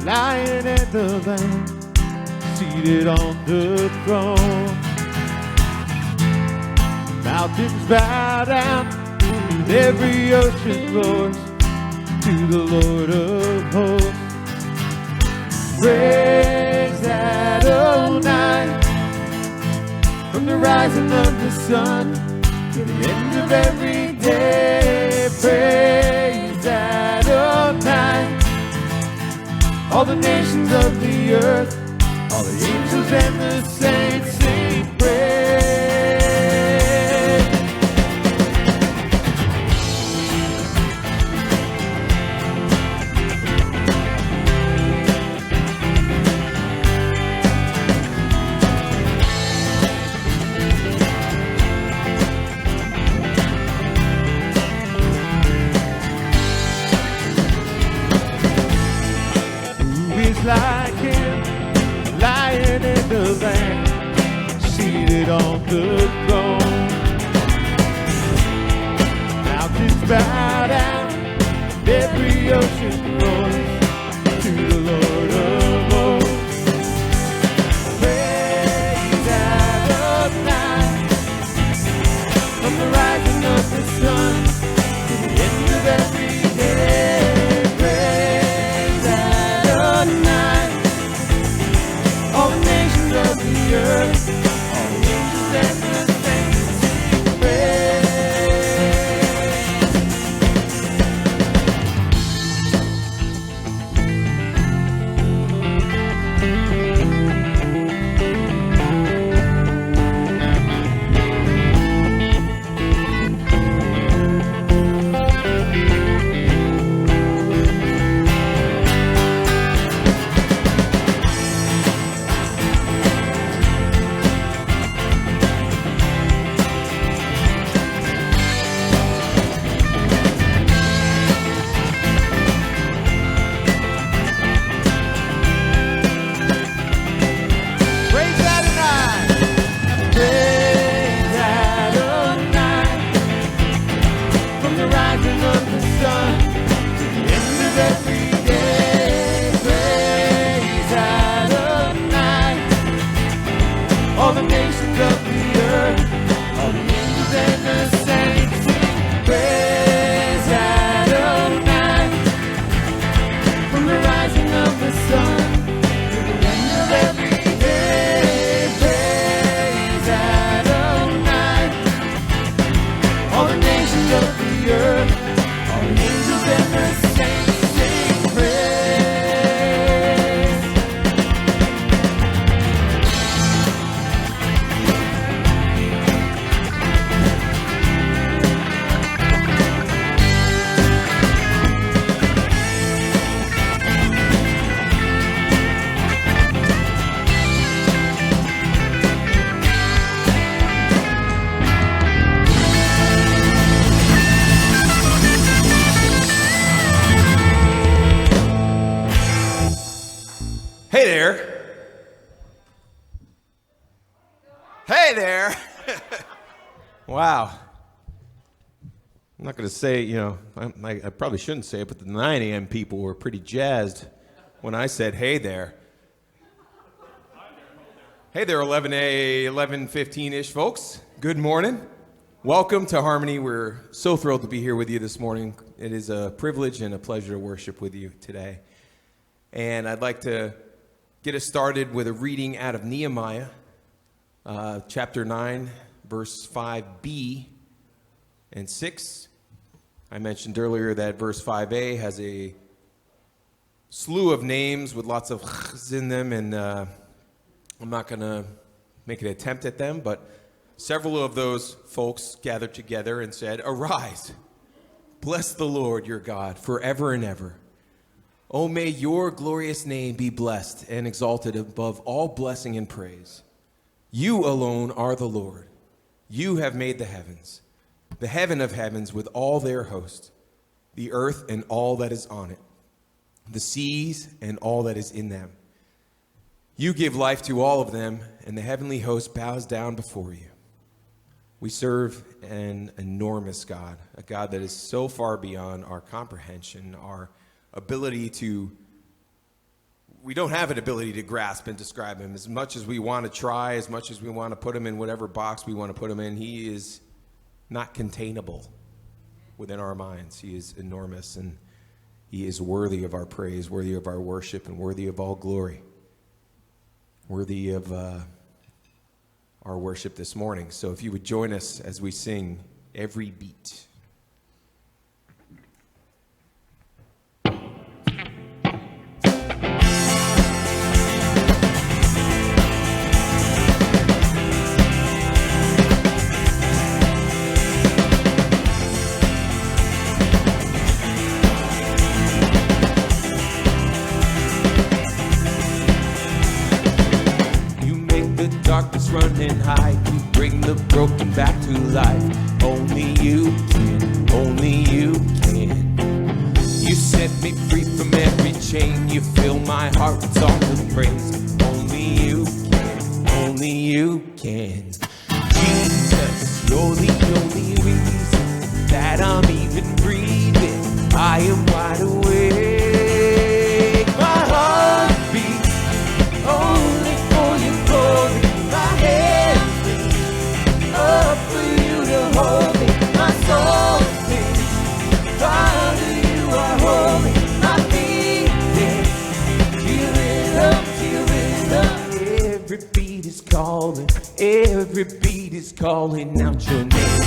Lion and the Lamb, seated on the throne. Mountains bow down, and every ocean roars to the Lord of hosts. Praise Adonai, from the rising of the sun to the end of every day. Praise Adonai, all the nations of the earth, all the angels and the saints sing praise. Like him, Lion and the Lamb, seated on the throne. Mountains bow down, and every ocean roars to the Lord of hosts. Praise Adonai, from the rising of the sun to the end of every day. All the nations of the earth, all the angels and the saints sing praise. Hey there. Hey there. Wow. I'm not going to say, I probably shouldn't say it, but the 9 a.m. people were pretty jazzed when I said, hey there. Hey there, 11:15-ish folks. Good morning. Welcome to Harmony. We're so thrilled to be here with you this morning. It is a privilege and a pleasure to worship with you today. And I'd like to get us started with a reading out of Nehemiah, chapter 9, verse 5b and 6. I mentioned earlier that verse 5a has a slew of names with lots of chs in them, and I'm not going to make an attempt at them, but several of those folks gathered together and said, "Arise, bless the Lord your God forever and ever. Oh, may your glorious name be blessed and exalted above all blessing and praise. You alone are the Lord. You have made the heaven of heavens with all their host, the earth and all that is on it, the seas and all that is in them. You give life to all of them, and the heavenly host bows down before you." We serve an enormous God, a God that is so far beyond our comprehension, our ability to we don't have an ability to grasp and describe him. As much as we want to try, as much as we want to put him in whatever box we want to put him in, he is not containable within our minds. He is enormous, and he is worthy of our praise, worthy of our worship, and worthy of all glory, worthy of our worship this morning. So if you would join us as we sing Every Beat. Darkness running high, you bring the broken back to life. Only you can, only you can. You set me free from every chain, you fill my heart with songs of praise. Only you can, only you can. Jesus, you're the only reason that I'm even breathing. I am wide awake. My heart beats only for your glory. Up for you to hold me, my soul sings. Father, you are holy, my feet dance. To your rhythm, every beat is calling, every beat is calling out your name.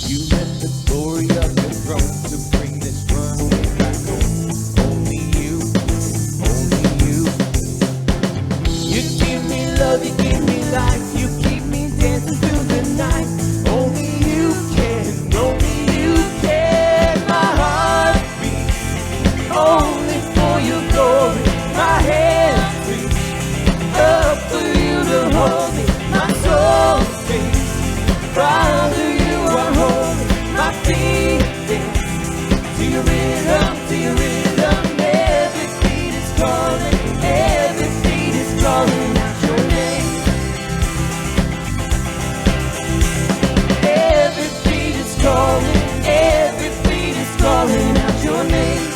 You let the glory of your throne to bring this runaway back home. Love, you give me life, you keep me dancing through the night. Only you can, only you can. My heart beats only for your glory. My hands reach up for you to hold me. My soul sings, Father, you are holy. My feet dance to your rhythm, to your rhythm. Every beat is calling, every beat is calling. Calling, every beat is calling out your name.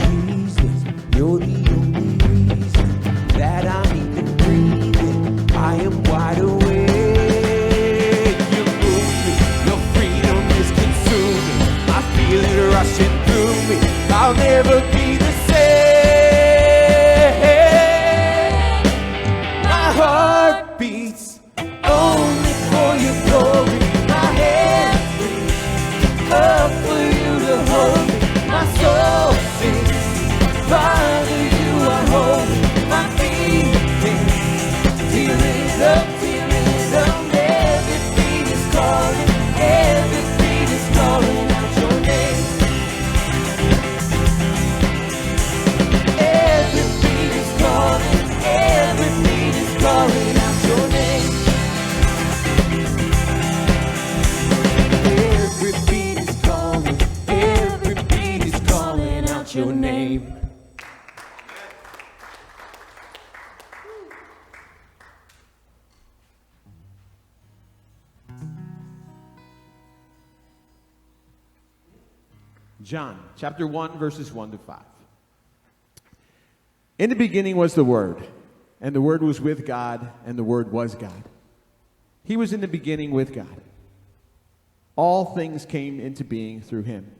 Jesus, you're the only reason that I'm even breathing. I am wide awake. You move me, your freedom is consuming. I feel it rushing. I'll never be the same. My heart beats only for your glory. My hands reach up for you to hold me. My soul sings, Father, you are holy. My feet dance to your rhythm, to your rhythm. Every beat is calling, every beat is calling out your name. Every beat is calling out your name. Every beat is calling, every beat is calling out your name. John chapter 1, verses 1 to 5. In the beginning was the Word, and the Word was with God, and the Word was God. He was in the beginning with God. All things came into being through him,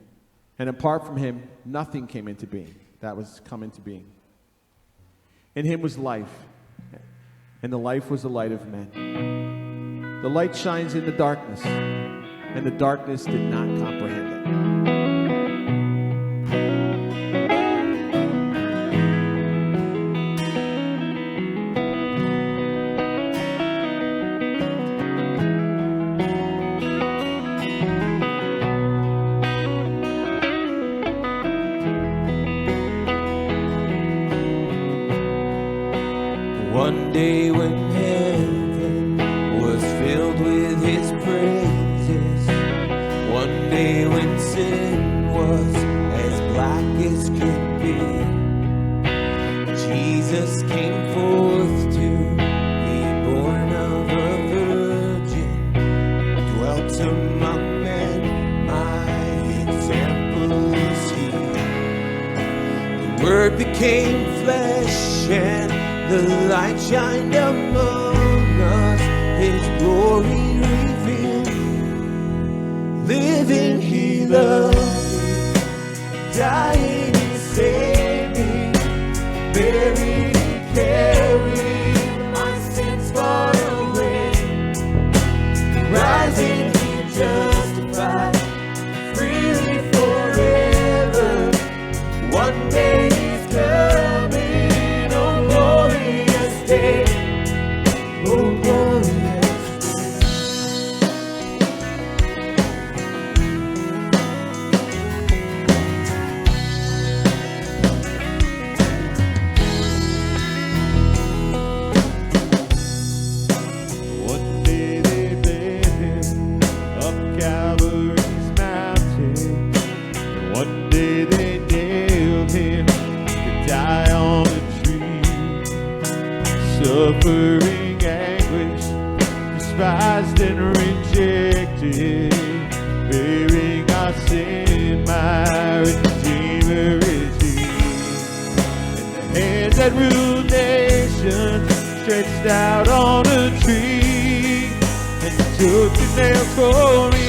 and apart from him, nothing came into being that was come into being. In him was life, and the life was the light of men. The light shines in the darkness, and the darkness did not comprehend it. One day when heaven was filled with his praises, one day when sin was as black as could be, Jesus came forth to be born of a virgin, dwelt among men, my example is he. The Word became flesh and the light shined among us, His glory revealed. Living He loved me, dying He saved me, buried He carried my sins far away, rising He justified, freely forever. One day He's coming, oh glorious day, oh glorious. Suffering anguish, despised and rejected, bearing our sin, my Redeemer is He. And the hand that ruled nations stretched out on a tree, and He took the nail for me.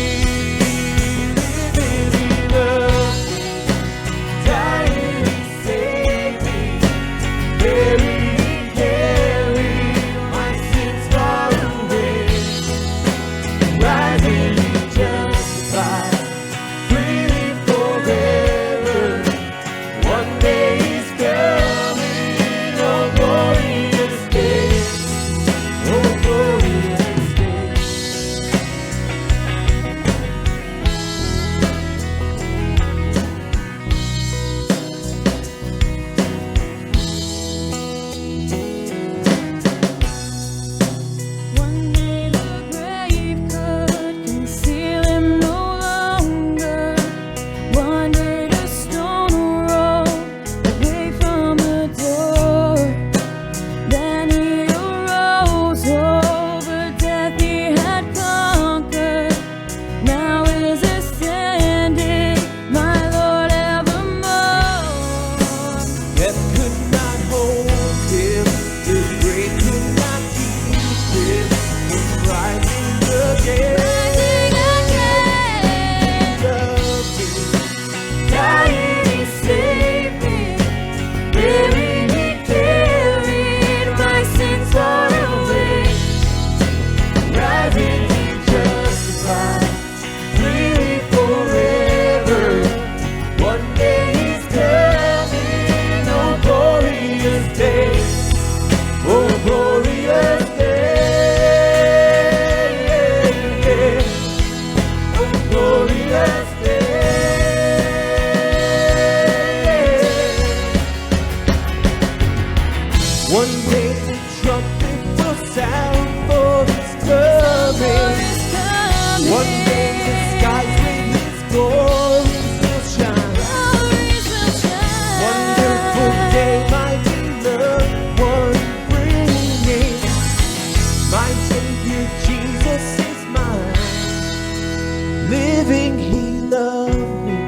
Living He loved me,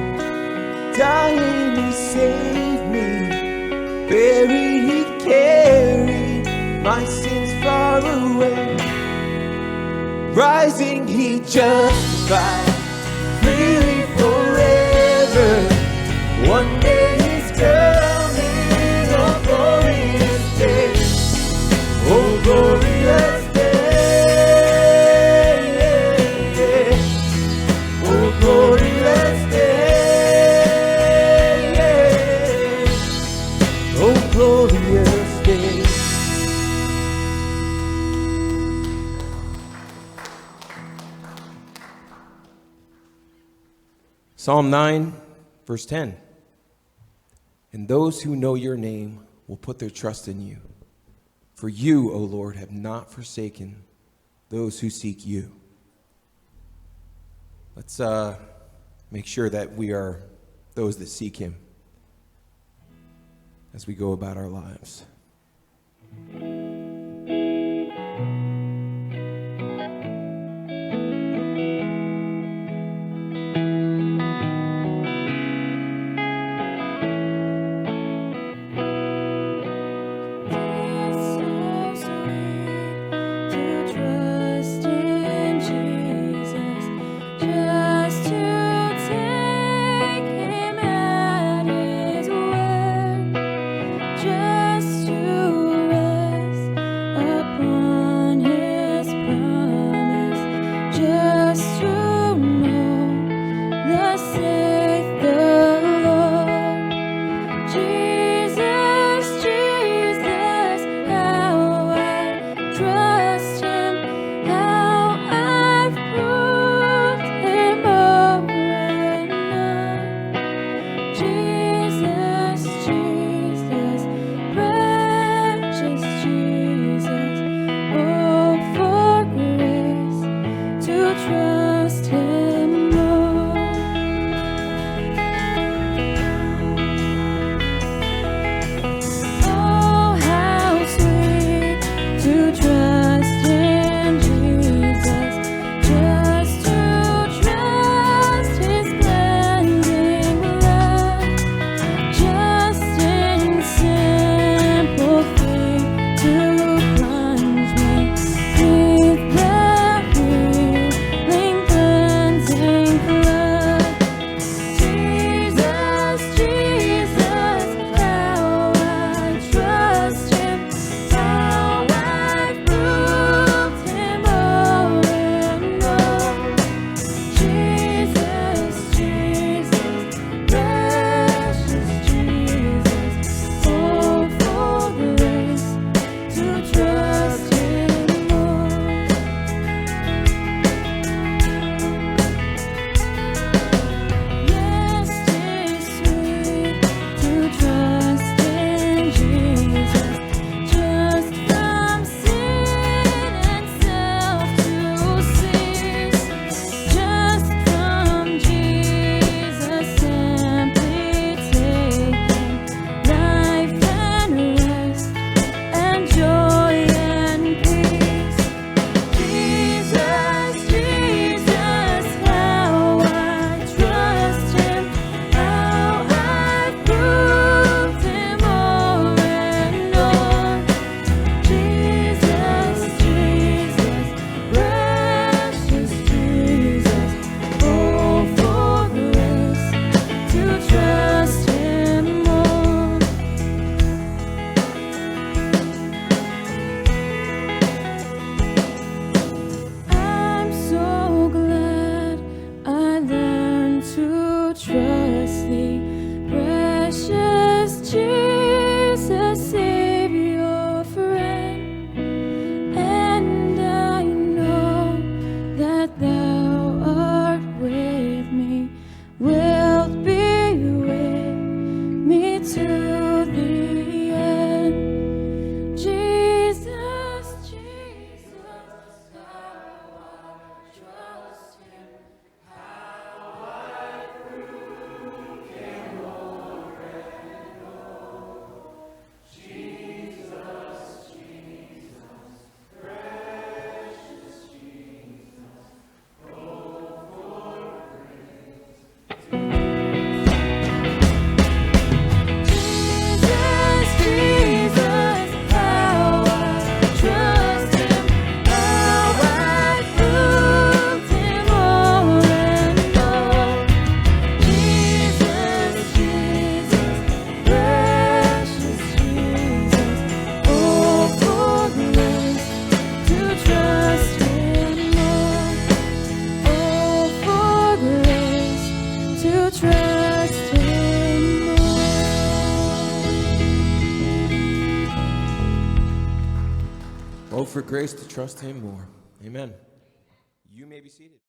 dying He saved me, buried rising He justified, freely forever. One day He's coming, oh glorious day, oh glorious day, oh glorious day, oh glorious day. Psalm 9, verse 10. And those who know your name will put their trust in you. For you, O Lord, have not forsaken those who seek you. Let's make sure that we are those that seek him as we go about our lives. Oh, for grace to trust him more. Amen. You may be seated.